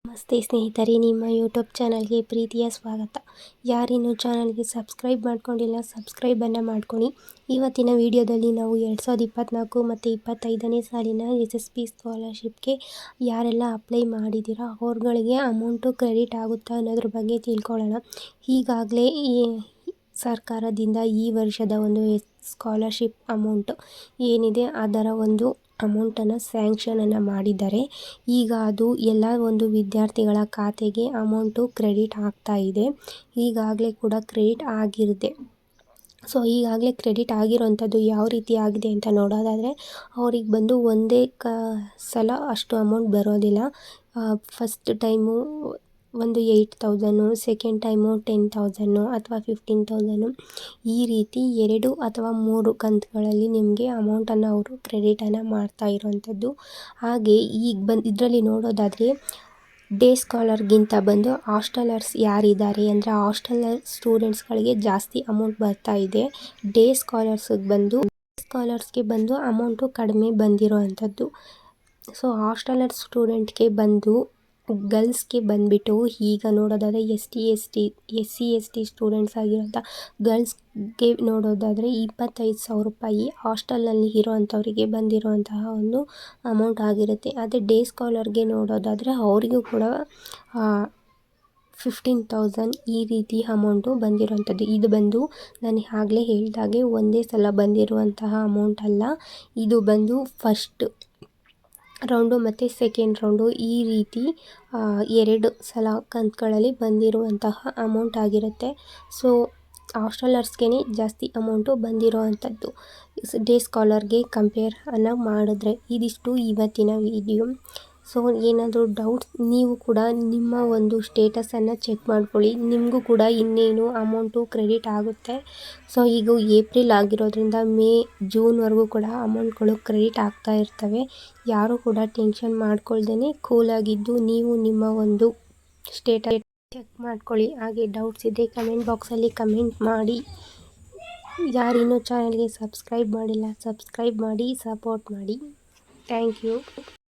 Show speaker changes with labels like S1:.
S1: ನಮಸ್ತೆ ಸ್ನೇಹಿತರೆ, ನಿಮ್ಮ ಯೂಟ್ಯೂಬ್ ಚಾನಲ್ಗೆ ಪ್ರೀತಿಯ ಸ್ವಾಗತ. ಯಾರಿನ್ನೂ ಚಾನಲ್ಗೆ ಸಬ್ಸ್ಕ್ರೈಬ್ ಮಾಡ್ಕೊಂಡಿಲ್ಲ, ಸಬ್ಸ್ಕ್ರೈಬನ್ನು ಮಾಡ್ಕೊಳ್ಳಿ. ಇವತ್ತಿನ ವಿಡಿಯೋದಲ್ಲಿ ನಾವು 2024 ಮತ್ತು 25ನೇ ಸಾಲಿನ SSB ಸ್ಕಾಲರ್ಶಿಪ್ಗೆ ಯಾರೆಲ್ಲ ಅಪ್ಲೈ ಮಾಡಿದ್ದೀರಾ ಅವ್ರುಗಳಿಗೆ ಅಮೌಂಟು ಕ್ರೆಡಿಟ್ ಆಗುತ್ತಾ ಅನ್ನೋದ್ರ ಬಗ್ಗೆ ತಿಳ್ಕೊಳ್ಳೋಣ. ಈಗಾಗಲೇ ಸರ್ಕಾರದಿಂದ ಈ ವರ್ಷದ ಒಂದು ಸ್ಕಾಲರ್ಶಿಪ್ ಅಮೌಂಟ್ ಏನಿದೆ ಅದರ ಒಂದು ಅಮೌಂಟನ್ನು ಸ್ಯಾಂಕ್ಷನನ್ನು ಮಾಡಿದ್ದಾರೆ. ಈಗ ಅದು ಎಲ್ಲ ಒಂದು ವಿದ್ಯಾರ್ಥಿಗಳ ಖಾತೆಗೆ ಅಮೌಂಟು ಕ್ರೆಡಿಟ್ ಆಗ್ತಾ ಇದೆ. ಈಗಾಗಲೇ ಕೂಡ ಕ್ರೆಡಿಟ್ ಆಗಿರುತ್ತೆ. ಸೊ ಈಗಾಗಲೇ ಕ್ರೆಡಿಟ್ ಆಗಿರೋವಂಥದ್ದು ಯಾವ ರೀತಿ ಆಗಿದೆ ಅಂತ ನೋಡೋದಾದರೆ, ಅವ್ರಿಗೆ ಬಂದು ಒಂದೇ ಸಲ ಅಷ್ಟು ಅಮೌಂಟ್ ಬರೋದಿಲ್ಲ. ಫಸ್ಟ್ ಟೈಮು ಒಂದು 8,000, ಸೆಕೆಂಡ್ ಟೈಮು 10,000 ಅಥವಾ 15,000 ಈ ರೀತಿ 2 ಅಥವಾ 3 ಕಂತುಗಳಲ್ಲಿ ನಿಮಗೆ ಅಮೌಂಟನ್ನು ಅವರು ಕ್ರೆಡಿಟನ್ನು ಮಾಡ್ತಾ ಇರೋವಂಥದ್ದು. ಹಾಗೆ ಈಗ ಇದರಲ್ಲಿ ನೋಡೋದಾದರೆ ಡೇ ಸ್ಕಾಲರ್ಗಿಂತ ಬಂದು ಹಾಸ್ಟೆಲರ್ಸ್ ಯಾರಿದ್ದಾರೆ ಅಂದರೆ ಹಾಸ್ಟೆಲರ್ ಸ್ಟೂಡೆಂಟ್ಸ್ಗಳಿಗೆ ಜಾಸ್ತಿ ಅಮೌಂಟ್ ಬರ್ತಾ ಇದೆ. ಡೇ ಸ್ಕಾಲರ್ಸ್ಗೆ ಬಂದು ಅಮೌಂಟು ಕಡಿಮೆ ಬಂದಿರೋ ಅಂಥದ್ದು. ಸೊ ಹಾಸ್ಟೆಲರ್ ಸ್ಟೂಡೆಂಟ್ಗೆ ಬಂದು ಗರ್ಲ್ಸ್ಗೆ ಬಂದುಬಿಟ್ಟು ಈಗ ನೋಡೋದಾದರೆ SC/ST ಸ್ಟೂಡೆಂಟ್ಸ್ ಆಗಿರೋಂಥ ಗರ್ಲ್ಸ್ಗೆ ನೋಡೋದಾದರೆ 25,000 ರೂಪಾಯಿ ಹಾಸ್ಟೆಲಲ್ಲಿ ಇರೋವಂಥವ್ರಿಗೆ ಬಂದಿರೋಂತಹ ಒಂದು ಅಮೌಂಟ್ ಆಗಿರುತ್ತೆ. ಅದೇ ಡೇ ಸ್ಕಾಲರ್ಗೆ ನೋಡೋದಾದರೆ ಅವರಿಗೂ ಕೂಡ 15,000 ಈ ರೀತಿ ಅಮೌಂಟು ಬಂದಿರೋವಂಥದ್ದು. ಇದು ಬಂದು ನಾನು ಆಗಲೇ ಹೇಳಿದಾಗೆ ಒಂದೇ ಸಲ ಬಂದಿರುವಂತಹ ಅಮೌಂಟ್ ಅಲ್ಲ. ಇದು ಬಂದು ಫಸ್ಟ್ ರೌಂಡು ಮತ್ತು ಸೆಕೆಂಡ್ ರೌಂಡು ಈ ರೀತಿ 2 ಸಲ ಕಂತುಗಳಲ್ಲಿ ಬಂದಿರುವಂತಹ ಅಮೌಂಟ್ ಆಗಿರುತ್ತೆ. ಸೊ ಹಾಸ್ಟೆಲರ್ಸ್ಗೆ ಜಾಸ್ತಿ ಅಮೌಂಟು ಬಂದಿರೋ ಅಂಥದ್ದು ಡೇ ಸ್ಕಾಲರ್ಗೆ ಕಂಪೇರ್ ಮಾಡಿದ್ರೆ. ಇದಿಷ್ಟು ಇವತ್ತಿನ ವಿಡಿಯೋ. ಸೊ ಏನಾದರೂ ಡೌಟ್ಸ್ ನೀವು ಕೂಡ ನಿಮ್ಮ ಒಂದು ಸ್ಟೇಟಸನ್ನು ಚೆಕ್ ಮಾಡ್ಕೊಳ್ಳಿ. ನಿಮಗೂ ಕೂಡ ಇನ್ನೇನು ಅಮೌಂಟು ಕ್ರೆಡಿಟ್ ಆಗುತ್ತೆ. ಸೊ ಈಗ ಏಪ್ರಿಲ್ ಆಗಿರೋದ್ರಿಂದ ಮೇ ಜೂನ್ವರೆಗೂ ಕೂಡ ಅಮೌಂಟ್ಗಳು ಕ್ರೆಡಿಟ್ ಆಗ್ತಾ ಇರ್ತವೆ. ಯಾರೂ ಕೂಡ ಟೆನ್ಷನ್ ಮಾಡ್ಕೊಳ್ದೇ ಕೂಲಾಗಿದ್ದು ನೀವು ನಿಮ್ಮ ಒಂದು ಸ್ಟೇಟಸ್ ಚೆಕ್ ಮಾಡ್ಕೊಳ್ಳಿ. ಹಾಗೆ ಡೌಟ್ಸ್ ಇದ್ದರೆ ಕಮೆಂಟ್ ಬಾಕ್ಸಲ್ಲಿ ಕಮೆಂಟ್ ಮಾಡಿ. ಯಾರಿನ್ನೂ ಚಾನಲ್ಗೆ ಸಬ್ಸ್ಕ್ರೈಬ್ ಮಾಡಿಲ್ಲ, ಸಬ್ಸ್ಕ್ರೈಬ್ ಮಾಡಿ, ಸಪೋರ್ಟ್ ಮಾಡಿ. Thank you.